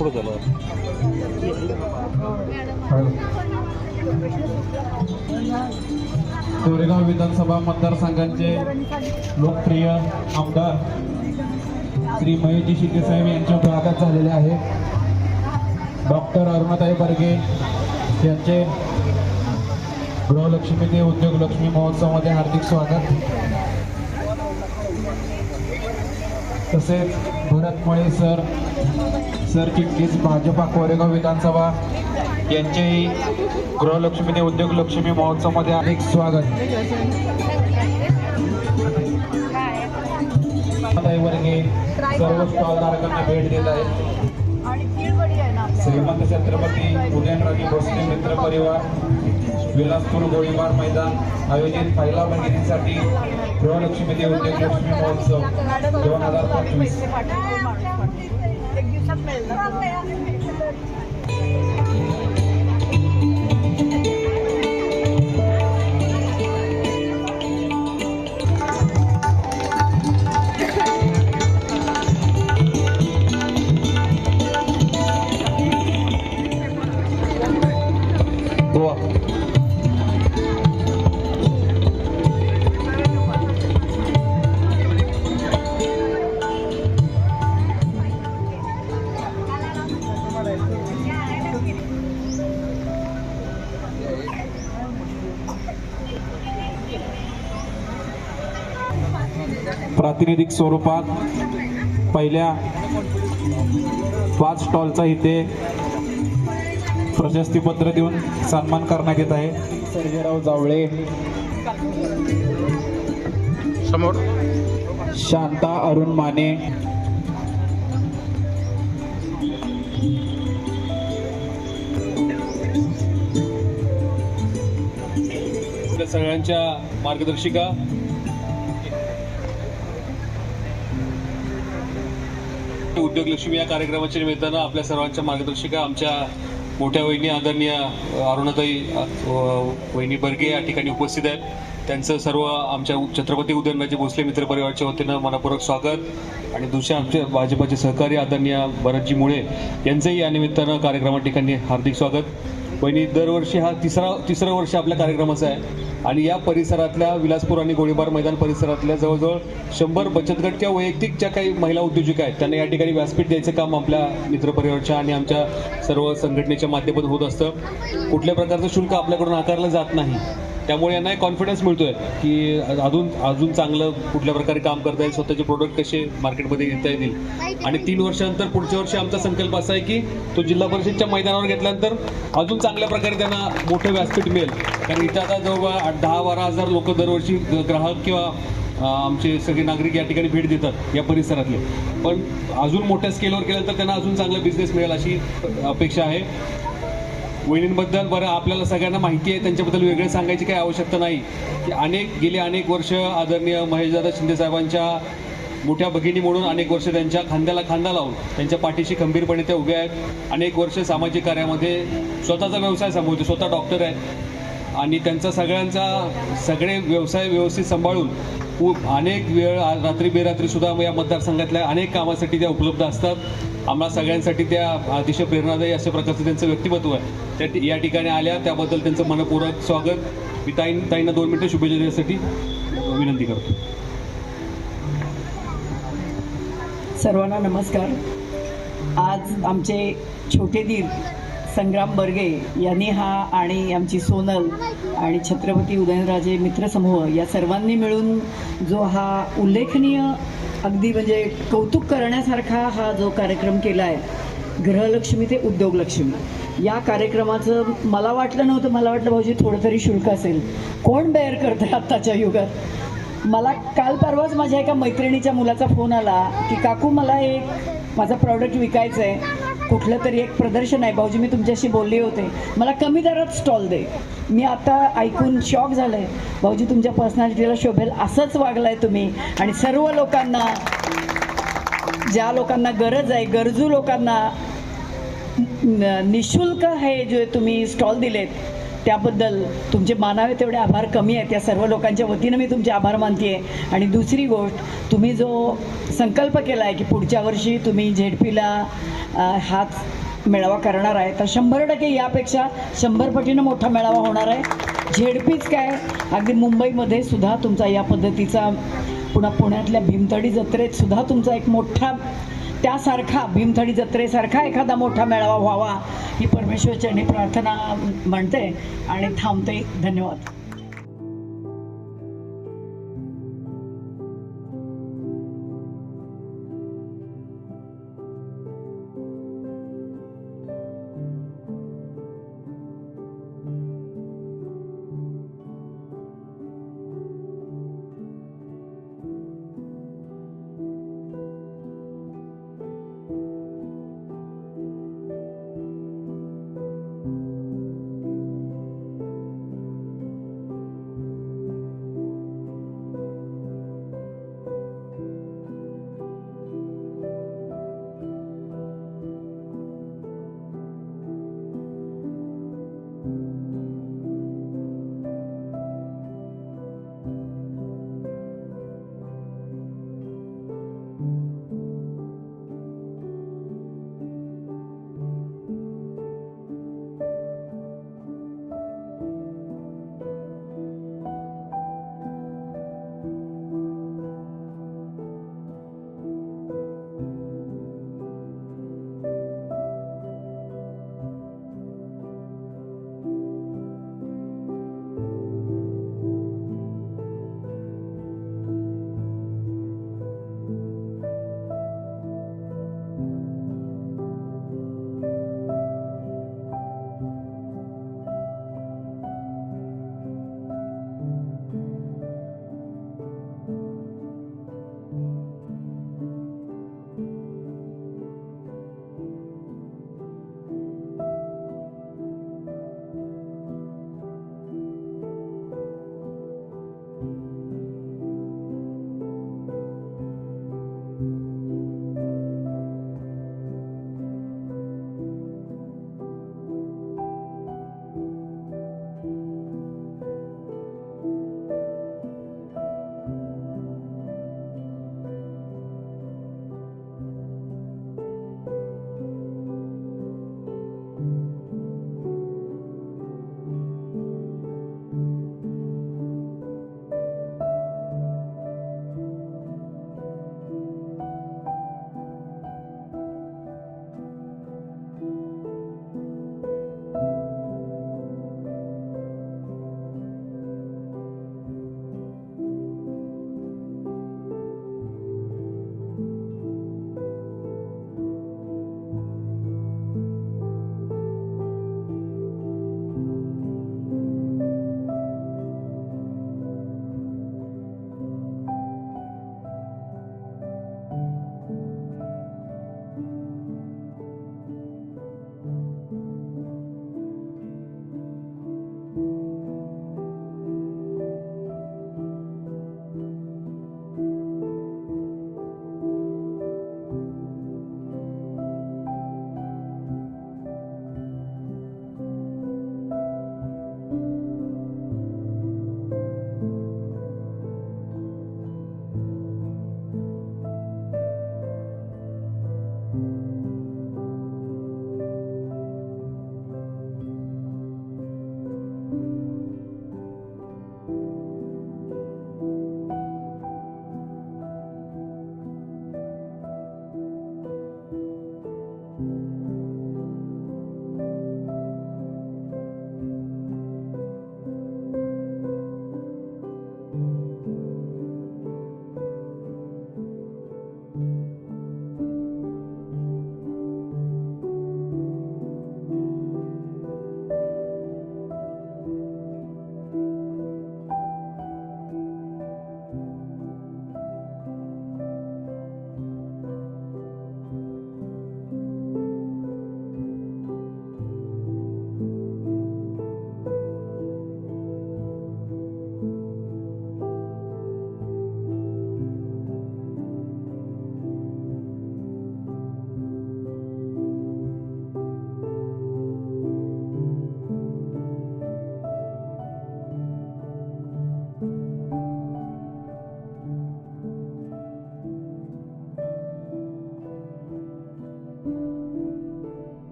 पुढे झालं. कोरेगाव विधानसभा मतदारसंघाचे लोकप्रिय आमदार श्री महेशजी शिंदे साहेब यांच्या मुलाखत झालेले आहे. डॉक्टर अरुणाताई बर्गे यांचे गृहलक्ष्मी ते उद्योग लक्ष्मी महोत्सवामध्ये हार्दिक स्वागत. तसेच भरत मळे सर सरचिटणीस भाजपा कोरेगाव विधानसभा यांचेही गृहलक्ष्मी ते उद्योग लक्ष्मी महोत्सवामध्ये अनेक स्वागत. वर्गे सर्व स्टॉलधारकांना भेट देत आहेत. श्रीमंत छत्रपती उदयनराजे भोसले मित्र परिवार विलासपूर गोळीबार मैदान आयोजित पहिला महिन्यासाठी गृहलक्ष्मी ते उद्योग लक्ष्मी महोत्सव 2025. प्रातिनिधिक स्वरूपात पहिल्या 5 स्टॉलचा इथे प्रशस्तीपत्र देऊन सन्मान करण्यात येत आहे. सर्जेराव जावळे, समोर शांता अरुण माने, सगळ्यांच्या मार्गदर्शिका उद्योग लक्ष्मी या कार्यक्रमाच्या निमित्तानं आपल्या सर्वांच्या मार्गदर्शिका आमच्या मोठ्या वहिनी आदरणीय अरुणाताई वहिनी बर्गे या ठिकाणी उपस्थित आहेत. त्यांचं सर्व आमच्या छत्रपती उदयनराजे भोसले मित्र परिवाराच्या वतीनं मनपूर्वक स्वागत. आणि दुसरे आमचे भाजपाचे सहकारी आदरणीय भरतजी मुळे यांचंही या निमित्तानं कार्यक्रमा ठिकाणी हार्दिक स्वागत. वहिनी, दरवर्षी हा तिसरं वर्ष आपल्या कार्यक्रमाचं आहे आणि या परिसरातल्या विलासपूर आणि गोळीबार मैदान परिसरातल्या जवळजवळ 100 बचत गट किंवा वैयक्तिक ज्या काही महिला उद्योजिका आहेत त्यांना या ठिकाणी व्यासपीठ द्यायचं काम आपल्या मित्रपरिवाराच्या आणि आमच्या सर्व संघटनेच्या माध्यमातून होत असतं. कुठल्या प्रकारचं शुल्क आपल्याकडून आकारलं जात नाही. त्यामुळे यांना एक कॉन्फिडन्स मिळतोय की अजून चांगलं कुठल्या प्रकारे काम करता येईल, स्वतःचे प्रोडक्ट कसे मार्केटमध्ये घेता येतील. आणि 3 वर्षानंतर पुढच्या वर्षी आमचा संकल्प असा आहे की तो जिल्हा परिषदच्या मैदानावर घेतल्यानंतर अजून चांगल्या प्रकारे त्यांना मोठं व्यासपीठ मिळेल. कारण इथं आता जवळ 10-12 हजार लोक दरवर्षी ग्राहक किंवा आमचे सगळे नागरिक या ठिकाणी भेट देतात या परिसरातले. पण अजून मोठ्या स्केलवर केल्यानंतर त्यांना अजून चांगला बिझनेस मिळेल अशी अपेक्षा आहे. वहिनींबद्दल बरं आपल्याला सगळ्यांना माहिती आहे, त्यांच्याबद्दल वेगळे सांगायची काही आवश्यकता नाही की गेली अनेक वर्ष आदरणीय महेशदादा शिंदे साहेबांच्या मोठ्या भगिनी म्हणून अनेक वर्ष त्यांच्या खांद्याला खांदा लावून त्यांच्या पाठीशी खंबीरपणे त्या उभ्या आहेत. अनेक वर्ष सामाजिक कार्यामध्ये स्वतःचा व्यवसाय सांभाळतो, स्वतः डॉक्टर आहेत आणि त्यांचा सगळे व्यवसाय व्यवस्थित सांभाळून अनेक वेळ रात्री बेरात्रीसुद्धा या मतदारसंघातल्या अनेक कामासाठी त्या उपलब्ध असतात. आम्हाला सगळ्यांसाठी त्या अतिशय प्रेरणादायी अशा प्रकारचं त्यांचं व्यक्तिमत्व आहे. त्या या ठिकाणी आल्या त्याबद्दल त्यांचं मनपूर्वक स्वागत. मी ताईंना 2 मिनिटं शुभेच्छा देण्यासाठी विनंती करतो. सर्वांना नमस्कार. आज आमचे छोटे दीर संग्राम बर्गे यांनी आणि आमची सोनल आणि छत्रपती उदयनराजे मित्रसमूह या सर्वांनी मिळून जो हा उल्लेखनीय अगदी म्हणजे कौतुक करण्यासारखा हा जो कार्यक्रम केला आहे गृहलक्ष्मी ते उद्योग लक्ष्मी, या कार्यक्रमाचं मला वाटलं नव्हतं. मला वाटलं भाऊजी थोडं तरी शुल्क असेल. कोण बेअर करतं आत्ताच्या युगात. मला काल परवाच माझ्या एका मैत्रिणीच्या मुलाचा फोन आला की काकू मला एक माझं प्रॉडक्ट विकायचं आहे, कुठलं तरी एक प्रदर्शन आहे भाऊजी, मी तुमच्याशी बोलले होते, मला कमी दरात स्टॉल दे. मी आता ऐकून शॉक झालं आहे. भाऊजी तुमच्या पर्सनॅलिटीला शोभेल असंच वागलाय तुम्ही आणि सर्व लोकांना, ज्या लोकांना गरज आहे, गरजू लोकांना निशुल्क हे जे तुम्ही स्टॉल दिलेत त्याबद्दल तुमचे मानावे तेवढे आभार कमी आहेत. त्या सर्व लोकांच्या वतीनं मी तुमचे आभार मानते आहे. आणि दुसरी गोष्ट, तुम्ही जो संकल्प केला आहे की पुढच्या वर्षी तुम्ही झेडपीला हाच मेळावा करणार आहे, तर 100% यापेक्षा 100 पटीनं मोठा मेळावा होणार आहे. झेडपीच काय, अगदी मुंबईमध्ये सुद्धा तुमचा या पद्धतीचा, पुन्हा पुण्यातल्या भीमथडी जत्रेत सुद्धा तुमचा एक मोठा, त्यासारखा भीमथडी जत्रेसारखा एखादा मोठा मेळावा व्हावा ही परमेश्वरचरणी प्रार्थना म्हणते आणि थांबते. धन्यवाद.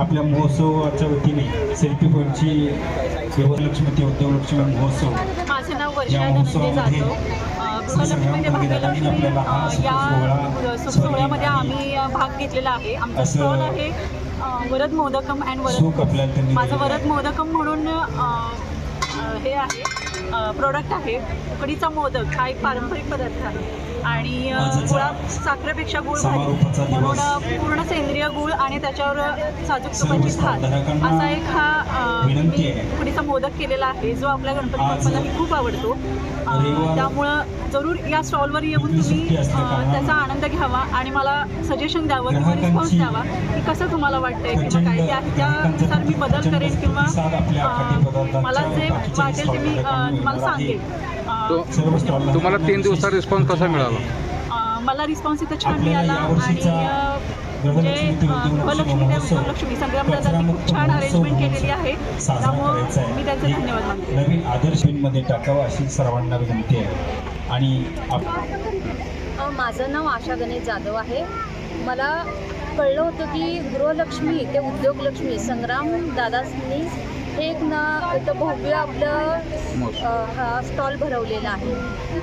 आपल्या महोत्सवाच्या वतीने सेल्फी पॉईंटची लक्ष्मीवती उद्योगलक्ष्मी महोत्सव माझं नाव या वर्षा धनंजय महोत्सवामध्ये जाधव. गृहलक्ष्मी भाग्यलक्ष्मी आपल्याला हा या सोहळ्यामध्ये आम्ही भाग घेतलेला आहे. आमचा असं स्टॉल आहे वरद मोदकम अँड सुख आपल्याला वरद. त्यांनी माझं दिलेलं वरद मोदकम म्हणून हे आहे प्रोडक्ट आहे. उकडीचा मोदक हा एक पारंपरिक पदार्थ आहे आणि गुळात साखरेपेक्षा गुळ समारोपाचा भारी म्हणून दिवस. पूर्ण सेंद्रिय गुळ आणि त्याच्यावर साजूक सर्व तुपाची भात स्पर्धकांना असा एक हा विनंती मी आहे. उकडीचा मोदक केलेला आहे जो आपल्या गणपती आज बाप्पालाही खूप आवडतो. रविवार त्यामुळं जरूर या स्टॉलवर येऊन पूर्वी तुम्ही सुट्टी असल्या कारणानं त्याचा आनंद घ्यावा आणि मला सजेशन द्यावं किंवा ग्राहकांची रिस्पॉन्स द्यावा की कसं तुम्हाला वाटतंय किंवा प्रचंड काय त्यानुसार मी बदल प्रचंड करेन किंवा प्रतिसाद आपल्या खाद्यपदार्थांच्या मला जे बाकीच्या वाटेल ते मी स्टॉलधारकांना तुम्हाला मिळणार आहे. सांगेन. सर्व स्टॉलला तुम्हाला 3 दिवसाचा रिस्पॉन्स कसा मिळाला? मला रिस्पॉन्स इथं छान आपल्याला मिळाला आणि यावर्षीचा म्हणजे गृहलक्ष्मी गृहलक्ष्मी महोत्सव लक्ष्मी संग्रामदादांनी खूप छान अरेंजमेंट केलेली आहे. साजरा करायचा त्यामुळे मी त्यांचे आहे. धन्यवाद मानते. नवीन आदर्शमध्ये टाकावं अशी सर्वांना विनंती आहे. आणि माझं नाव आशा गणेश जाधव आहे. मला कळलं होतं की गृहलक्ष्मी ते उद्योगलक्ष्मी संग्राम दादांनी हे एक इथं भव्य आपलं हा स्टॉल भरवलेला आहे.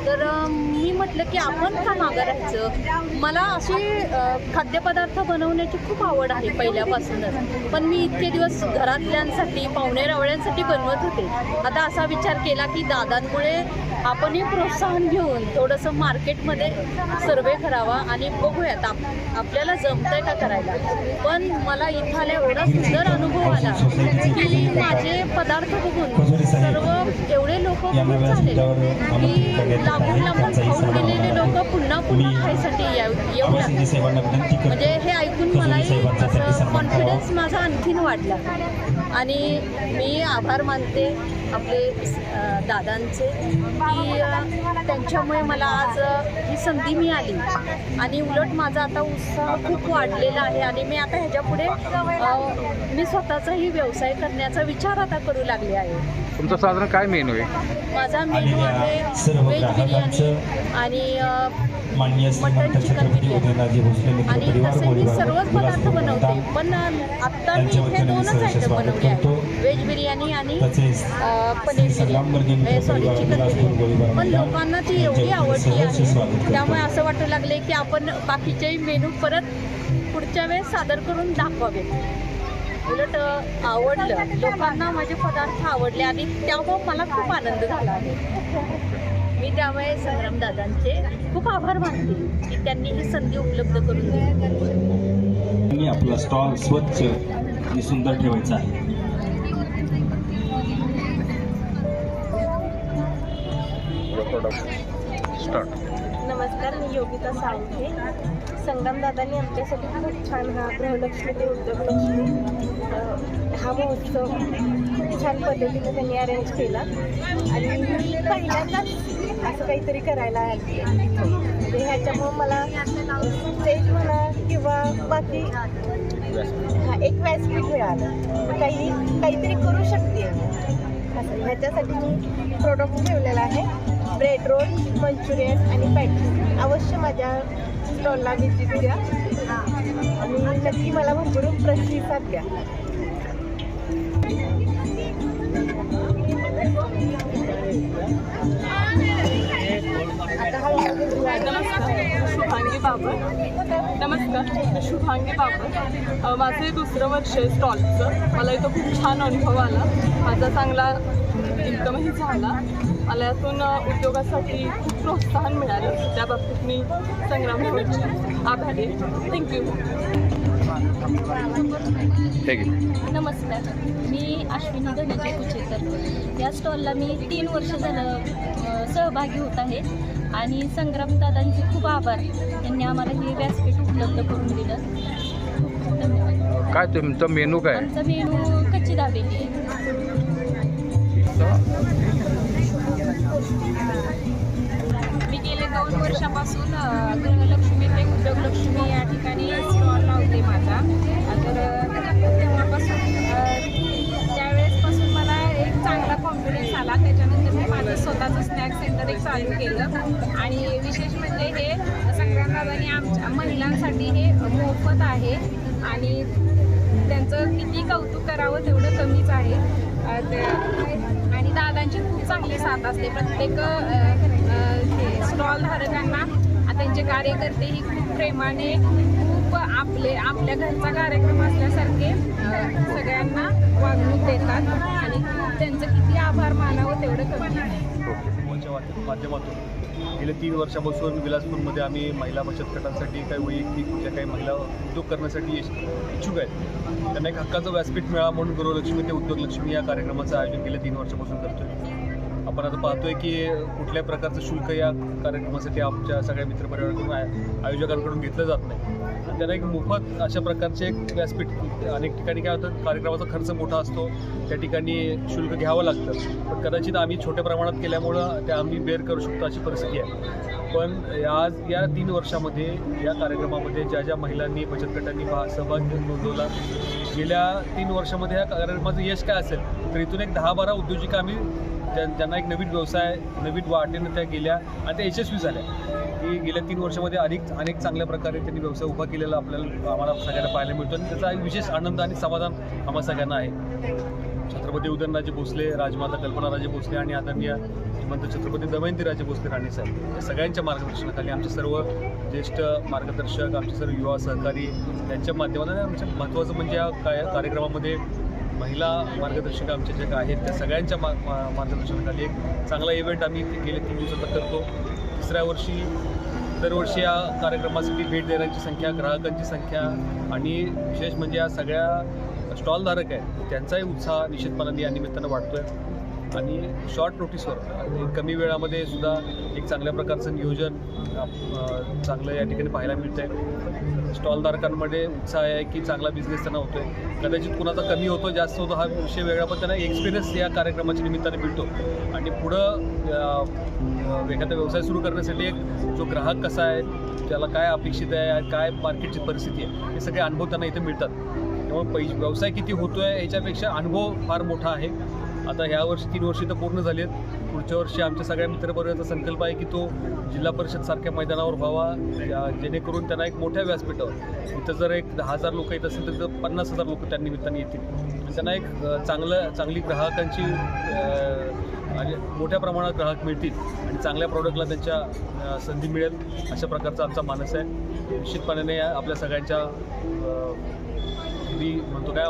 तर मी म्हटलं की आपण का मागं राहायचं. मला असे खाद्यपदार्थ बनवण्याची खूप आवड आहे पहिल्यापासूनच. पण मी इतके दिवस घरातल्यांसाठी पाहुणेरावळ्यांसाठी बनवत होते. आता असा विचार केला की दादांमुळे आपणही प्रोत्साहन घेऊन थोडंसं मार्केटमध्ये सर्वे करावा आणि बघूयात आपल्याला जमतंय का करायला. पण मला इथं आल्या एवढा सुंदर अनुभव आला की माझे पदार्थ बघून सर्व एवढे लोक खूप झाले की लांबून लांबून खाऊन गेलेले लोक पुन्हा पुन्हा खायसाठी येऊ लागले. म्हणजे हे ऐकून मलाही असं कॉन्फिडन्स माझा आणखीन वाढला आणि मी आभार मानते आपले दादांचे की त्यांच्यामुळे मला आज ही संधी मिळाली आणि उलट माझा आता उत्साह खूप वाढलेला आहे आणि मी आता ह्याच्यापुढे मी स्वतःचाही व्यवसाय करण्याचा विचार आता करू लागले आहे. तुमचा साधारण काय मेनू आहे? माझा मेनू आहे सर्व व्हेज बिर्याणी ग्राहकांचं आणि माननीय मटन चिकन बिर्याणी आणि आणि तसे मी सर्वच पदार्थ बनवते. पण आत्ता मी हे 2च आयटम बनवले आहेत, व्हेज बिर्याणी आणि पनीर बिर्याणी सॉरी चिकन बिर्याणी. पण लोकांना ती एवढी आवडली आहे त्यामुळे असं वाटू लागले की आपण बाकीचे मेनू परत पुढच्या वेळेस सादर करून दाखवावे. उलट आवडलं लोकांना, माझे पदार्थ आवडले आणि त्यामुळे मला खूप आनंद झाला आहे. मी त्यामुळे संग्रामदादांचे खूप आभार मानते की त्यांनी ही संधी उपलब्ध करून दिली. आपला स्टॉल स्वच्छ आणि सुंदर ठेवायचा आहे. नमस्कार, मी योगिता साळुंखे. संग्रामदादांनी आमच्यासाठी खूप छान हा गृहलक्ष्मी ते उद्योगलक्ष्मी हा महोत्सव छान पद्धतीने त्यांनी अरेंज केला आणि मी पहिल्यांदाच असं काहीतरी करायला आली म्हणजे ह्याच्यामुळं मला स्टेज म्हणा किंवा बाकी एक व्यासपीठ मिळालं. काहीतरी करू शकते असं ह्याच्यासाठी मी प्रोडक्ट ठेवलेला आहे. ब्रेड रोल, मंचुरियन आणि पॅटीस. अवश्य माझ्या स्टॉलला व्हिजिट द्या आणि नक्की मला भरपूर प्रतिसाद द्या. शुभांगी बाबर. नमस्कार, शुभांगी बाबर. माझं हे 2रं वर्ष आहे स्टॉलचं. मला इथं खूप छान अनुभव आला. माझा चांगला इन्कमही झाला. मला यातून उद्योगासाठी खूप प्रोत्साहन मिळालं. त्या बाबतीत मी संग्रामची आभारी आहे. थँक्यू. नमस्कार, मी अश्विनी धनंजय कुचेकर. या स्टॉलला मी 3 वर्ष झालं सहभागी होत आहे आणि संग्रामदादांचे खूप आभार. त्यांनी आम्हाला हे व्यासपीठ उपलब्ध करून दिलं. धन्यवाद. काय तुमचा मेनू काय? आमचा मेनू कच्ची दाबेली. मी गेले 2 वर्षापासून गृहलक्ष्मी ते उद्योगलक्ष्मी या ठिकाणी स्टॉल लावते माझा. तर तेव्हापासून त्यावेळेसपासून मला एक चांगला कॉन्फिडन्स आला. त्याच्यानंतर मी माझं स्वतःचं स्नॅक सेंटर एक चालू केलं आणि विशेष म्हणजे हे संग्रामदादांनी आमच्या महिलांसाठी हे मोफत आहे आणि त्यांचं किती कौतुक करावं तेवढं कमीच आहे. आणि दादांची खूप चांगली साथ असते. प्रत्येक स्टॉल धारकांना त्यांचे कार्यकर्तेही खूप प्रेमाने, खूप आपल्या घरचा कार्यक्रम असल्यासारखे सगळ्यांना वागणूक देतात आणि त्यांचं किती आभार मानावं तेवढं कमी आहे. माध्यमातून गेल्या 3 वर्षापासून विलासपूरमध्ये आम्ही महिला बचत गटांसाठी काही वैयक्तिक ज्या काही महिला उद्योग करण्यासाठी इच्छुक आहेत त्यांना एक हक्काचं व्यासपीठ मिळावं म्हणून गृहलक्ष्मी ते उद्योगलक्ष्मी या कार्यक्रमाचं आयोजन गेल्या 3 वर्षापासून करतोय. आपण आता पाहतोय की कुठल्याही प्रकारचं शुल्क या कार्यक्रमासाठी आमच्या सगळ्या मित्रपरिवाराकडून आयोजकांकडून घेतलं जात नाही. आणि त्यांना एक मोफत अशा प्रकारचे एक व्यासपीठ, अनेक ठिकाणी काय होतं कार्यक्रमाचा खर्च मोठा असतो, त्या ठिकाणी शुल्क घ्यावं लागतं, पण कदाचित आम्ही छोट्या प्रमाणात केल्यामुळं ते आम्ही बेअर करू शकतो अशी परिस्थिती आहे. पण आज या 3 वर्षामध्ये या कार्यक्रमामध्ये ज्या ज्या महिलांनी बचत गटांनी सहभाग नोंदवला, गेल्या 3 वर्षामध्ये या कार्यक्रमाचं यश काय असेल तर इथून एक 10-12 उद्योजिका आम्ही ज्यांना एक नवीन व्यवसाय, नवीन वाटेनं त्या गेल्या आणि त्या यशस्वी झाल्या. की गेल्या 3 वर्षामध्ये अनेक चांगल्या प्रकारे त्यांनी व्यवसाय उभा केलेला आम्हाला सगळ्यांना पाहायला मिळतो आणि त्याचा एक विशेष आनंद आणि समाधान आम्हाला सगळ्यांना आहे. छत्रपती उदयनराजे भोसले, राजमाता कल्पनाराजे भोसले आणि आदरणीय श्रीमंत छत्रपती दमयंतीराजे भोसले राणीसाहेब या सगळ्यांच्या मार्गदर्शनाखाली आमचे सर्व ज्येष्ठ मार्गदर्शक, आमचे सर्व युवा सहकारी यांच्या माध्यमातून आमच्या महत्त्वाचं म्हणजे या कार्यक्रमामध्ये महिला मार्गदर्शक आमच्या ज्या आहेत त्या सगळ्यांच्या मार्गदर्शनाखाली एक चांगला इव्हेंट आम्ही गेले 3 दिवसात करतो. 3ऱ्या वर्षी दरवर्षी या कार्यक्रमासाठी भेट देण्याची संख्या, ग्राहकांची संख्या आणि विशेष म्हणजे या सगळ्या स्टॉलधारक आहेत त्यांचाही उत्साह निश्चितपणाने या निमित्तानं वाढतो आहे. आणि शॉर्ट नोटीसवर कमी वेळामध्ये सुद्धा एक चांगल्या प्रकारचं नियोजन चांगलं या ठिकाणी पाहायला मिळतं आहे. स्टॉलधारकांमध्ये उत्साह आहे की चांगला बिझनेस त्यांना होतो आहे. कदाचित कुणाचा कमी होतो, जास्त होतो हा विषय वेगळा, पण त्यांना एक्सपिरियन्स या कार्यक्रमाच्या निमित्ताने मिळतो आणि पुढं एखादा व्यवसाय सुरू करण्यासाठी एक जो ग्राहक कसा आहे, त्याला काय अपेक्षित आहे, काय मार्केटची परिस्थिती आहे, हे सगळे अनुभव त्यांना इथे मिळतात. त्यामुळे व्यवसाय किती होतो आहे याच्यापेक्षा अनुभव फार मोठा आहे. आता ह्या वर्षी 3 वर्षी तर पूर्ण झाली आहेत. पुढच्या वर्षी आमच्या सगळ्या मित्रपरिवाराचा संकल्प आहे की तो जिल्हा परिषदसारख्या मैदानावर व्हावा, जेणेकरून त्यांना एक मोठ्या व्यासपीठावर इथं जर एक 10,000 लोक येत असेल तर 50,000 लोक त्या निमित्ताने येतील आणि त्यांना एक चांगली ग्राहकांची आणि मोठ्या प्रमाणात ग्राहक मिळतील आणि चांगल्या प्रॉडक्टला त्यांच्या संधी मिळेल अशा प्रकारचा आमचा मानस आहे. निश्चितपणे आपल्या सगळ्यांच्या मी म्हणतो काय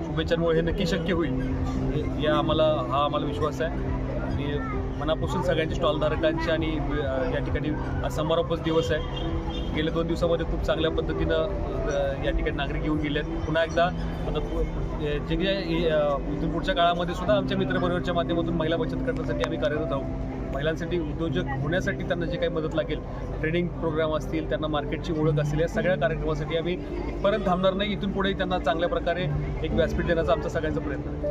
शुभेच्छांमुळे हे नक्की शक्य होईल हा आम्हाला विश्वास आहे. आणि मनापासून सगळ्यांच्या स्टॉलधारकांचे आणि या ठिकाणी समारोपच दिवस आहे. गेल्या 2 दिवसामध्ये खूप चांगल्या पद्धतीनं या ठिकाणी नागरिक येऊन गेले आहेत. पुन्हा एकदा आता जे इथून पुढच्या काळामध्ये सुद्धा आमच्या मित्रपरिवाराच्या माध्यमातून महिला बचत करण्यासाठी आम्ही कार्यरत आहोत. महिलांसाठी उद्योजक होण्यासाठी त्यांना जे काही मदत लागेल, ट्रेनिंग प्रोग्राम असतील, त्यांना मार्केटची ओळख असेल, या सगळ्या कार्यक्रमासाठी आम्ही इथपर्यंत थांबणार नाही. इथून पुढेही त्यांना चांगल्या प्रकारे एक व्यासपीठ देण्याचा आमचा सगळ्यांचा प्रयत्न आहे.